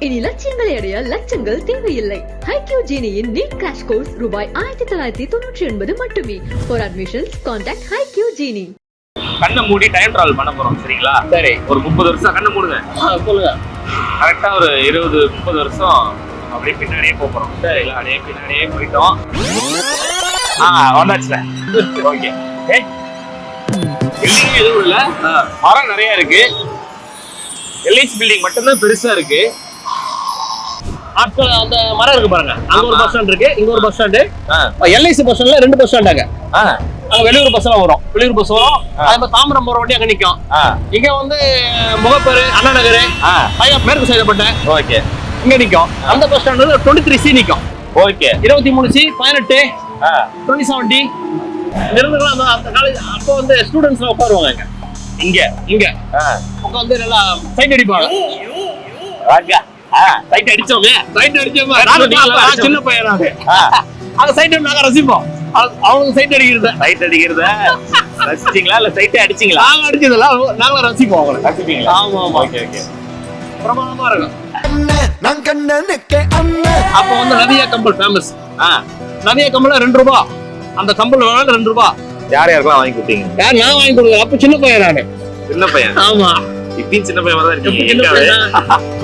இனி லட்சியங்களை அடைய லட்சங்கள் தேவையில்லை. HiQ Genie-யின் நீட் கிராஷ் கோர்ஸ் ரூபாய் 1999 மட்டுமே. For admissions, contact HiQ Genie. கண்ணை மூடி டைம் டிராவல் பண்ண போறோம், சரிங்களா? சரி. ஒரு 30 வருஷம் கண்ணை மூடுங்க. சொல்லுங்க. கரெக்டா ஒரு 20-30 வருஷம் அப்படியே பின்னாடியே போறோம். சரிங்களா? அப்படியே பின்னாடியே போயிட்டோம். வந்தாச்சுல. ஓகே. பில்டிங் எதுவும் இல்ல, மரம் நிறைய இருக்கு. எல்ஐசி பில்டிங் மட்டும்தான் பெருசா இருக்கு. ஆட்கள் அந்த மரம் இருக்கு பாருங்க, அங்க ஒரு பஸ் ஸ்டாண்ட் இருக்கு, இங்க ஒரு பஸ் ஸ்டாண்டு. எல்ஐசி பஸ் ஸ்டாண்ட்ல 2 பஸ் ஸ்டாண்டாங்க. அங்க வெளியூர் பஸ் எல்லாம் வரும், வெளியூர் பஸ் வரும். அதே மாதிரி தாம்பரம் போற வண்டி அங்க நிக்கும். இங்க வந்து முகப்பேரு, அண்ணா நகர், மேற்கு சைதப்பட்ட ஓகே இங்க நிக்கும். அந்த பஸ் ஸ்டாண்ட் 23C நிக்கும். ஓகே. 23C 18 2070 நிறுவனங்கள் அந்த காலேஜ் அப்போ வந்து ஸ்டூடெண்ட்ஸ் உட்காருவாங்க. இங்க இங்க உட்காந்து நல்லா சைட் அடிப்பாங்க. சைட் அடிச்சோமே, சைட் அடிச்சோமே. சின்ன பையன் அங்க சைட் நாங்க ரசிப்போம். அவங்க சைட் அடிக்கிறத ரசிச்சீங்களா இல்ல சைட்டே அடிச்சீங்களா? நாங்க அடிச்சதுல நாங்க ரசிப்போம். அவங்கள ரசிப்பீங்களா? ஆமா ஆமா. Okay okay. பிரமாதமா இருக்கும். அப்ப வந்து நதியா கம்பல் ஃபேமஸ். நதியா கம்பல் 2 ரூபாய். அந்த கம்பல் வேணா 2 ரூபாய். யார் யாருக்கெல்லாம் வாங்கி கொடுத்தீங்க? யார் நான் வாங்கி கொடுத்தேன். அப்ப சின்ன பையன் நானு. சின்ன பையன்? ஆமா. இப்பயும் சின்ன பையன் தான் இருக்கீங்க.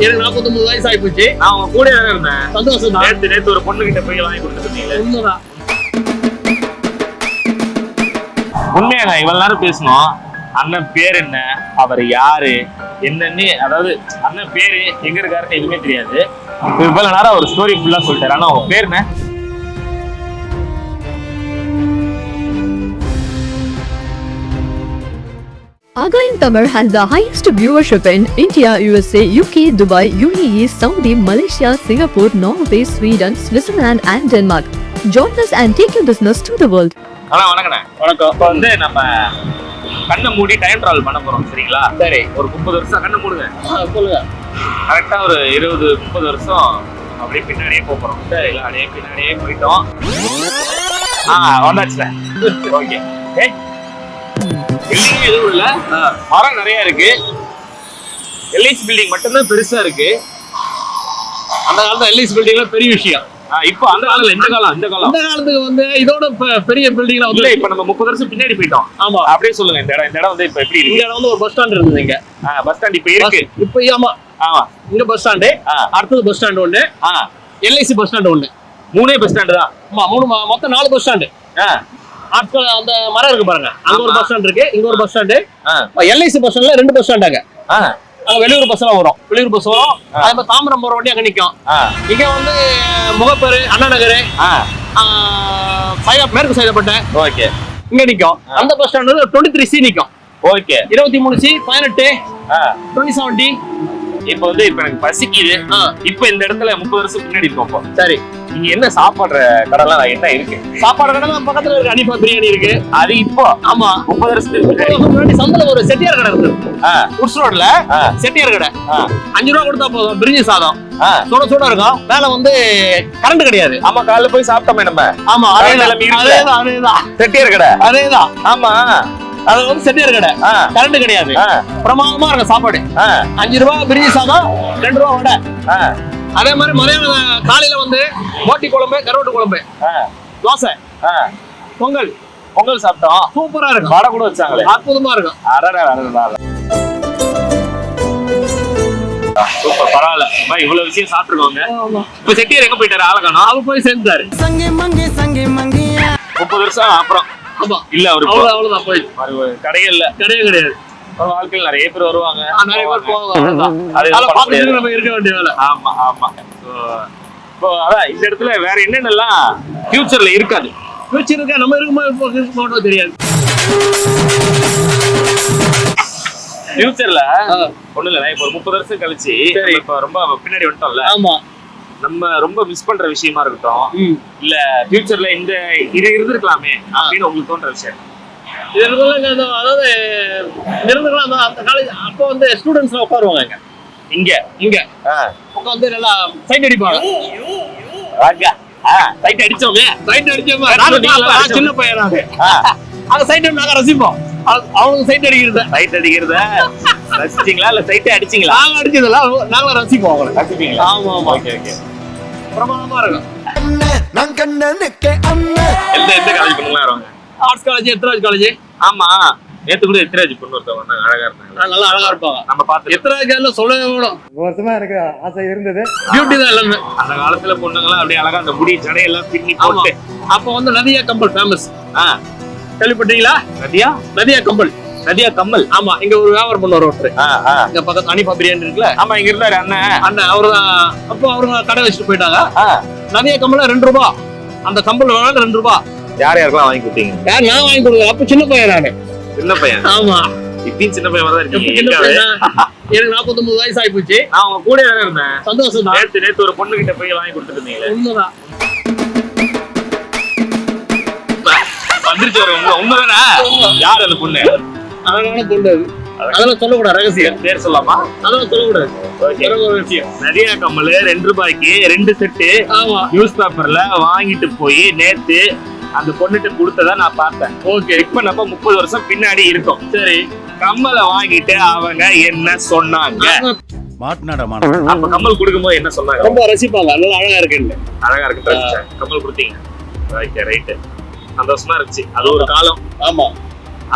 எனக்கு 49 வயசு ஆகி போச்சு. நான் உங்க கூட இருந்தேன். சந்தோஷம் தான். நேத்து ஒரு பொண்ணு கிட்ட போய் வாங்கி கொடுத்துருந்தீங்களே. உண்மைதான். உண்மையாங்க, இவ்வளவு நேரம் பேசணும். அண்ணன் பேர் என்ன, அவர் யாரு என்னன்னு, அதாவது அண்ணன் பேரு எங்க இருக்காருன்னு எதுவுமே தெரியாது. இவ்வளவு நேரம் ஒரு ஸ்டோரி ஃபுல்லா சொல்லிட்டாரு. ஆனா உங்க பேர் என்ன? Again Tamil has the highest viewership in India, USA, UK, Dubai, UAE, Saudi, Malaysia, Singapore, Norway, Sweden, Switzerland and Denmark. Join us and take your business to the world. வணக்கண்ணே. வணக்கம். இப்போ வந்து நம்ம கண்ணை மூடி டைம் டிராவல் பண்ண போறோம், சரிங்களா? சரி. ஒரு 30 வருஷம் கண்ணை மூடுங்க. சொல்லுங்க. கரெக்டா ஒரு 20-30 வருஷம் அப்படியே பின்னாடியே போறோம். சரிங்களா? அப்படியே பின்னாடியே போயிட்டோம். வந்தாச்சுல. ஓகே. பில்டிங் எதுவும் இல்ல, மரம் நிறைய இருக்கு. எல்ஐசி பில்டிங் மட்டும்தான் பெருசா இருக்கு. அந்த காலத்துல எல்ஐசி பில்டிங்ல பெரிய விஷயம். இப்போ அந்த காலத்துல இந்த காலத்துக்கு வந்து இதோட பெரிய பில்டிங்ல வந்து இப்ப நம்ம 30 வருஷம் பின்னாடி போயிட்டோம். ஆமா. அப்படியே சொல்லுங்க. இந்த இடம் வந்து இப்ப எப்படி இருக்கு? இந்த இடம் வந்து ஒரு பஸ் ஸ்டாண்ட் இருந்தது இங்க. பஸ் ஸ்டாண்ட் இப்ப இருக்கு. இப்ப ஆமா ஆமா. இங்க பஸ் ஸ்டாண்ட், அடுத்தது பஸ் ஸ்டாண்ட் ஒண்ணு, எல்ஐசி பஸ் ஸ்டாண்ட் ஒண்ணு. 3 பஸ் ஸ்டாண்ட் தான். ஆமா, 3 மொத்தம் 4 பஸ் ஸ்டாண்ட். ஆட்கள் அந்த மரம் இருக்கு பாருங்க, அங்க ஒரு பஸ் ஸ்டாண்ட் இருக்கு, இங்க ஒரு பஸ் ஸ்டாண்டு. எல்ஐசி பஸ் ஸ்டாண்ட்ல 2 பஸ் ஸ்டாண்டாங்க. அங்க வெளியூர் பஸ் எல்லாம் வரும், வெளியூர் பஸ் வரும். அதே மாதிரி தாம்பரம் போற வண்டி அங்க நிக்கும். இங்க வந்து முகப்பேரு, அண்ணா நகர், மேற்கு சைதப்பட்ட ஓகே இங்க நிக்கும். அந்த பஸ் ஸ்டாண்ட் 23C நிக்கும். ஓகே. 23C 18 2070. இப்ப வந்து இப்ப எனக்கு பசிக்குது. இப்ப இந்த இடத்துல 30 வருஷம் பின்னாடி இருக்கோம். சரி. இங்க என்ன சாப்பாடுற கடலாம் என்ன இருக்கு? சாப்பாடு கடை பக்கத்துல இருக்கு, அனிஃபா பிரியாணி இருக்கு. அது இப்போ ஆமா 30 வருஷத்துக்கு முன்னாடி சந்தல ஒரு செட்டியார் கடை இருக்கு. உட்ஸ் ரோட்ல செட்டியார் கடை. 5 ரூபா கொடுத்தா போதும், பிரிஞ்சி சாதம் சுட சுட இருக்கும். மேல வந்து கரண்ட் கிடையாது. ஆமா, காலைல போய் சாப்பிட்டோமே நம்ம. ஆமா, அதேதான் செட்டியார் கடை. அதேதான். ஆமா, அது வந்து செட்டியார் கடை. கரண்ட் கிடையாது. பிரமாதமா இருக்கும் சாப்பாடு. 5 ரூபா பிரிஞ்சி சாதம், 2 ரூபா வடை. அதே மாதிரி மதியான காலையில வந்து மோட்டி குழம்பு, கருவாட்டு குழம்பு, தோசை, பொங்கல் சாப்பிட்டோம். சூப்பரா இருக்கும். வடை கூட வச்சாங்களே, அற்புதமா இருக்கும். சூப்பர், பரவாயில்ல. இவ்வளவு விஷயம் சாப்பிட்டுருக்கோங்க. இப்ப செட்டியார் எங்க போயிட்டாரு? ஆளக்கானோ. அவர் போய் சேர்ந்தாரு 30 வருஷம் அப்புறம். ஆமா இல்ல, அவரு அவ்வளவுதான் போய் கடையே இல்ல. கிடையாது. வாழ்க்கையில் நிறைய பேர் வருவாங்க, நிறைய பேர் போவாங்க. நம்ம இருக்க வேண்டிய வேலை. ஆமா ஆமா. இப்போ அதான் இந்த இடத்துல வேற என்னென்னலாம் ஃபியூச்சர்ல இருக்காது? ஃபியூச்சர் இருக்கா, நம்ம இருக்கும்போது தெரியாது. ஃபியூச்சர்ல ஒண்ணு இல்ல, இப்போ ஒரு 30 வருஷம் கழிச்சு இப்ப ரொம்ப பின்னாடி வந்துட்டோம்ல. ஆமா. நம்ம ரொம்ப மிஸ் பண்ற விஷயமா இருக்கட்டும், இல்ல ஃபியூச்சர்ல இந்த இது இருந்திருக்கலாமே அப்படின்னு உங்களுக்கு தோன்ற விஷயம்? அதாவது நிறுவனங்கள் அந்த காலேஜ் அப்போ வந்து ஸ்டூடெண்ட்ஸ் உட்காருவாங்க. இங்க உட்காந்து நல்லா சைட் அடிப்பாங்க. சைட் அடிச்சோமே. சின்ன பையன் அங்க சைட் நாங்க ரசிப்போம். அவங்க சைட் அடிக்கிறத சைட் அடிக்கிறத ரசிச்சீங்களா இல்ல சைட்டே அடிச்சீங்களா? நாங்க அடிச்சதுல நாங்களும் ரசிப்போம் அவங்களை. ரசிப்பீங்களா? ஆமா ஆமா. Okay okay. பிரமாதமா இருக்கும். எந்த காலேஜ் பொண்ணுங்களா வருவாங்க? Arts college, Ethiraj college. ஆமா, நேத்து கூட எத்திராஜ் பொண்ணு ஒருத்தவங்க வந்தாங்க, அழகா இருந்தாங்க. நல்லா அழகா இருப்பாங்க. நம்ம பார்த்து எத்ராஜ் சொல்லவே வேணும். வருஷமா எனக்கு ஆசை இருந்தது. பியூட்டி தான் எல்லாமே. அந்த காலத்துல பொண்ணுங்களாம் அப்படியே அழகா அந்த முடி ஜடையெல்லாம் பின்னி போட்டு. அப்ப வந்து நதியா கம்பல் ஃபேமஸ். கேள்விப்பட்டீங்களா? நதியா கம்பல். நதியா கம்மல். ஆமா, இங்க ஒரு வியாபாரம் பண்ணுவார் ஒருத்தர். இங்க பக்கத்து அனிபா பிரியாணி இருக்குல்ல. ஆமா, இங்க இருந்தாரு அண்ணன். அவருதான். அப்போ அவருங்க கடை வச்சுட்டு போயிட்டாங்க. நதியா கம்பல் 2 ரூபாய். அந்த கம்பல் வேணாலும் 2 ரூபாய். யார் யாருக்கெல்லாம் வாங்கி கொடுத்தீங்க? யார் நான் வாங்கி கொடுத்தேன். அப்ப சின்ன பையன் நானு. சின்ன பையன்? ஆமா, இப்பயும் சின்ன பையன் தான் இருக்கீங்க. எனக்கு 49 வயசு ஆகி போச்சு. நான் உங்க கூட இருந்தேன். சந்தோஷம் தான். நேத்து ஒரு பொண்ணு கிட்ட போய் வாங்கி கொடுத்துட்டு இருந்தீங்களே. உண்மைதான். வந்துருச்சு ஒரு உண்மைதானே? யார் அந்த பொண்ணு? அழகான பொண்ணு அது. அதெல்லாம் சொல்லக்கூடாது, ரகசியம். பேர் சொல்லாமா? அதெல்லாம் சொல்லக்கூடாது. ஒரு விஷயம். நதியா கம்மல் 2 ரூபாய்க்கு 2 செட்டு ஆமா நியூஸ் பேப்பர்ல வாங்கிட்டு போய் நேத்து அந்த பொண்ணுட்டு கொடுத்ததா நான் பார்த்தேன். ஓகே. இப்ப நம்ம 30 வருஷம் பின்னாடி இருக்கோம். சரி, கம்மலை வாங்கிட்டு அவங்க என்ன சொன்னாங்க? அப்ப கம்மல் கொடுக்கும்போது என்ன சொன்னாங்க? ரொம்ப ரசிப்பாங்க. நல்லா அழகா இருக்குன்னு. அழகா இருக்கு. கம்மல் கொடுத்தீங்க. Okay, right. சந்தோஷமா இருந்துச்சு. அது ஒரு காலம். ஆமா,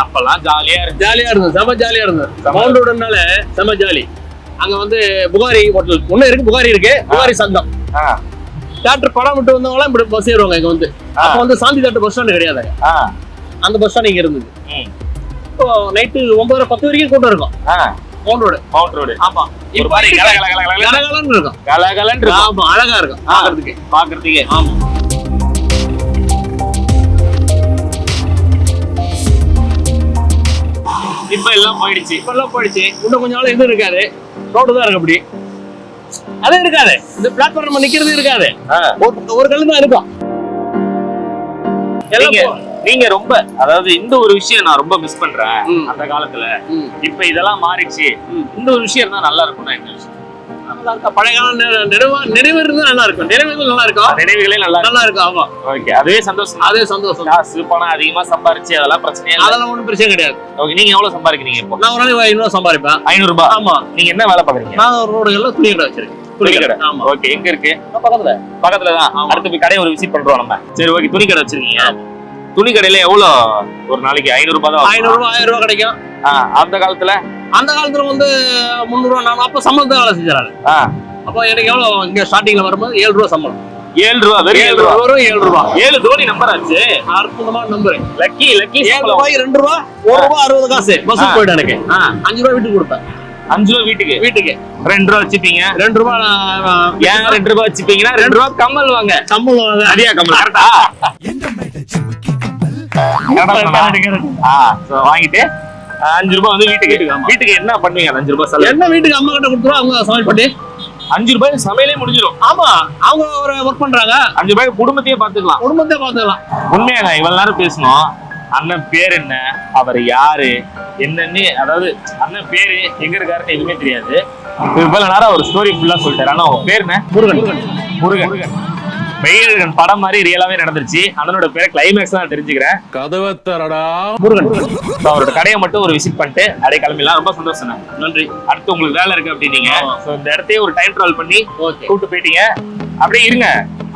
அப்பெல்லாம் ஜாலியா இருந்தது. செம ஜாலியா இருந்தது. மவுண்ட் ரோடுனால செம ஜாலி. அங்க வந்து புகாரி ஹோட்டல் ஒண்ணு இருக்கு. புகாரி இருக்கு. புகாரி சங்கம். தியேட்டர் படம் விட்டு வந்தவங்க எல்லாம் இப்படி பஸ் ஏறுவாங்க இங்க வந்து. அப்ப வந்து சாந்தி தியேட்டர் பஸ் ஸ்டாண்ட் கிடையாது. அந்த பஸ் ஸ்டாண்ட் இங்க இருந்தது. இப்போ நைட்டு 9:10 வரைக்கும் கூட்டம் இருக்கும். Mount road. ஆமா, ஒரு மாதிரி கலகலன்னு இருக்கும். கலகலன்னு இருக்கும். ஆமா, அழகா இருக்கும் பாக்குறதுக்கு. ஆமா. இப்ப எல்லாம் போயிடுச்சு. இன்னும் கொஞ்ச நாள் எதுவும் இருக்காது. ரோடு தான் இருக்கு. அப்படி அது இருக்காது. இந்த பிளாட்ஃபார்ம் நம்ம நிக்கிறது இருக்காது. ஒரு கல்லு தான் இருக்கும். நீங்க ரொம்ப, அதாவது இந்த ஒரு விஷயம் நான் ரொம்ப மிஸ் பண்றேன் அந்த காலத்துல. இப்ப இதெல்லாம் மாறிடுச்சு. இந்த ஒரு விஷயம் தான் நல்லா இருக்கும்னா என்ன விஷயம்? பழைய காலம் நிறைவு இருந்தா நல்லா இருக்கும். நினைவுகளே நல்லா இருக்கும். ஆமா, ஓகே. அதே சந்தோஷம். காசு பணம் அதிகமா சம்பாரிச்சு அதெல்லாம் பிரச்சனையே இல்ல. அதெல்லாம் ஒண்ணும் பிரச்சனை கிடையாது. ஓகே. நீங்க எவ்வளவு சம்பாதிக்கிறீங்க இப்போ? நான் ஒரு நாளைக்கு 500 சம்பாதிப்பேன். 500 ரூபாய்? ஆமா. நீங்க என்ன வேலை பாக்குறீங்க? நான் ரோடுகள்ல துணி கடை வச்சிருக்கேன். துணி கடை. ஆமா. ஓகே. எங்க இருக்கு? பக்கத்துல தான். அடுத்து போய் கடையை ஒரு விசிட் பண்றோம் நம்ம. சரி, ஓகே. துணி கடை வச்சிருக்கீங்க. துணி கடையில எவ்வளவு ஒரு நாளைக்கு? 500 ரூபாய் தான். 500 ரூபாய் 1000 ரூபாய் கிடைக்கும். அந்த காலத்துல வந்து 300 ரூபாய். நான் அப்ப சம்பளத்தை வேலை செஞ்சாரு. அப்ப எனக்கு எவ்வளவு இங்க ஸ்டார்டிங்ல வரும்போது 7 ரூபாய் சம்பளம். 7 ரூபாய். வெறும் 7 ரூபாய். வெறும் 7 ரூபாய். 7 தோனி நம்பர் ஆச்சு. அற்புதமான நம்பர். லக்கி 7 ரூபாய் 2 ரூபாய் 1 ரூபாய் 60 காசு பஸ் போயிட்டு எனக்கு 5 ரூபாய் வீட்டுக்கு கொடுப்பேன். 5 ரூபாய் வீட்டுக்கு 2 ரூபாய் வச்சுப்பீங்க. 2 ரூபாய் ஏன் 2 ரூபாய் வச்சுப்பீங்கன்னா 2 ரூபாய் கம்மல் வாங்க. நதியா கம்மல். கரெக்டா? வாங்கிட்டு 5 ரூபாய் வந்து வீட்டுக்கு என்ன பண்ணுவீங்க? 5 ரூபாய் செலவு என்ன? வீட்டுக்கு அம்மா கிட்ட கொடுத்துருவோம். அவங்க சமையல் பண்ணி 5 ரூபாய் சமையலே முடிஞ்சிடும். ஆமா, அவங்க ஒரு ஒர்க் பண்றாங்க. 5 ரூபாய் குடும்பத்தையே பாத்துக்கலாம். உண்மையாங்க, இவ்வளவு நேரம் பேசணும். அண்ணன் பேர் என்ன, அவர் யாரு, என்னன்னு, அதாவது அண்ணன் பேரு எங்க இருக்காருன்னு எதுவுமே தெரியாது. இவ்வளவு நேரம் ஒரு ஸ்டோரி ஃபுல்லா சொல்லிட்டாரு. ஆனா உங்க பேர் என்ன? முருகன். மெய்யழகன் படம் மாதிரி ரியலாவே நடந்துருச்சு. அண்ணனோட பேரை கிளைமேக்ஸ் தான் தெரிஞ்சுக்கிறேன். கதவை தரடா முருகன். அவரோட கடையை மட்டும் ஒரு விசிட் பண்ணிட்டு அப்படியே கிளம்பிடலாம். ரொம்ப சந்தோஷம். நன்றி. அடுத்து உங்களுக்கு வேலை இருக்கு அப்படின்னீங்க. இந்த இடத்தையே ஒரு டைம் டிராவல் பண்ணி கூப்பிட்டு போயிட்டீங்க. அப்படியே இருங்க,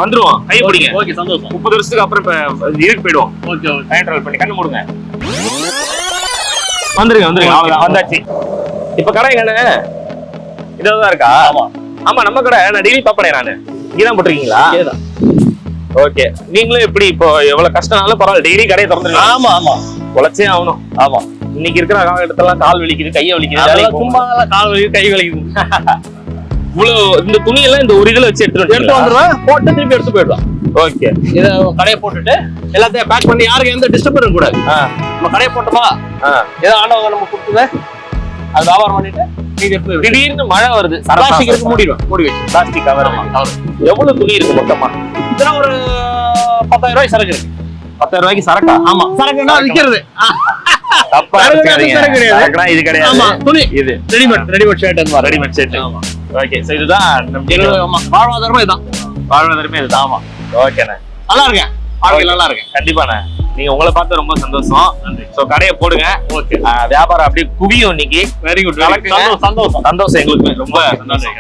வந்துருவோம். கை பிடிங்க. ஓகே, சந்தோஷம். 30 வருஷத்துக்கு அப்புறம் இப்ப இருக்கு போயிடுவோம். ஓகே. டைம் டிராவல் பண்ணி கண்ணு மூடுங்க. வந்துருங்க. அவ்வளவுதான், வந்தாச்சு. இப்ப கடை எங்கன்னு இததான் இருக்கா? ஆமா, நம்ம கடை. நான் டெய்லி பாப்பேன். நானு இங்கதான் போட்டிருக்கீங்களா? ஓகே. நீங்களும் எப்படி இப்போ எவ்வளவு கஷ்டம்னாலும் பரவாயில்ல, டெய்லி கடையை திறந்துருங்க. ஆமா, உழைச்சே ஆகணும். ஆமா, இன்னைக்கு இருக்கிற காலகட்டத்தெல்லாம் கால் வலிக்குது, கையை வலிக்குது, கால் வலிக்குது, கை வலிக்குது. இவ்வளவு இந்த துணி எல்லாம் இந்த ஒரு இதுல வச்சு எடுத்து வந்துருவேன். போட்டு திருப்பி எடுத்து போயிடுவோம். ஓகே. இத கடையை போட்டுட்டு எல்லாத்தையும் பேக் பண்ணி யாருக்கு எந்த டிஸ்டர்பன் இருக்க கூடாது. நம்ம கடையை போட்டோமா, ஏதோ ஆண்டவங்க நம்ம கொடுத்தத அது வியாபாரம் பண்ணிட்டு திடீர்னு மழை வருது, பிளாஸ்டிக் இருக்கு, மூடி வச்சு பிளாஸ்டிக் கவர். எவ்வளவு துணி இருக்கு மொத்தமா? இதெல்லாம் ஒரு 10,000 ரூபாய் சரக்கு இருக்கு. 10,000 ரூபாய்க்கு சரக்கா? ஆமா, சரக்குன்னா விக்கிறது. தப்பா சரக்குனா இது கிடையாது. ஆமா, துணி இது readymade shirt. Readymade shirt. Okay. So இதுதான் வாழ்வாதாரமே இதுதான். வாழ்வாதாரமே இதுதான். ஆமா. ஓகேண்ணே, நல்லா இருக்கேன். வாழ்க்கை நல்லா இருக்கேன். கண்டிப்பாண்ணே. நீங்க உங்களை பார்த்து ரொம்ப சந்தோஷம். நன்றி. சோ கடையை போடுங்க. ஓகே. வியாபாரம் அப்படியே குவியும் இன்னைக்கு. Very good. சந்தோஷம். சந்தோஷம். சந்தோஷம் எங்களுக்கு ரொம்ப நன்றி.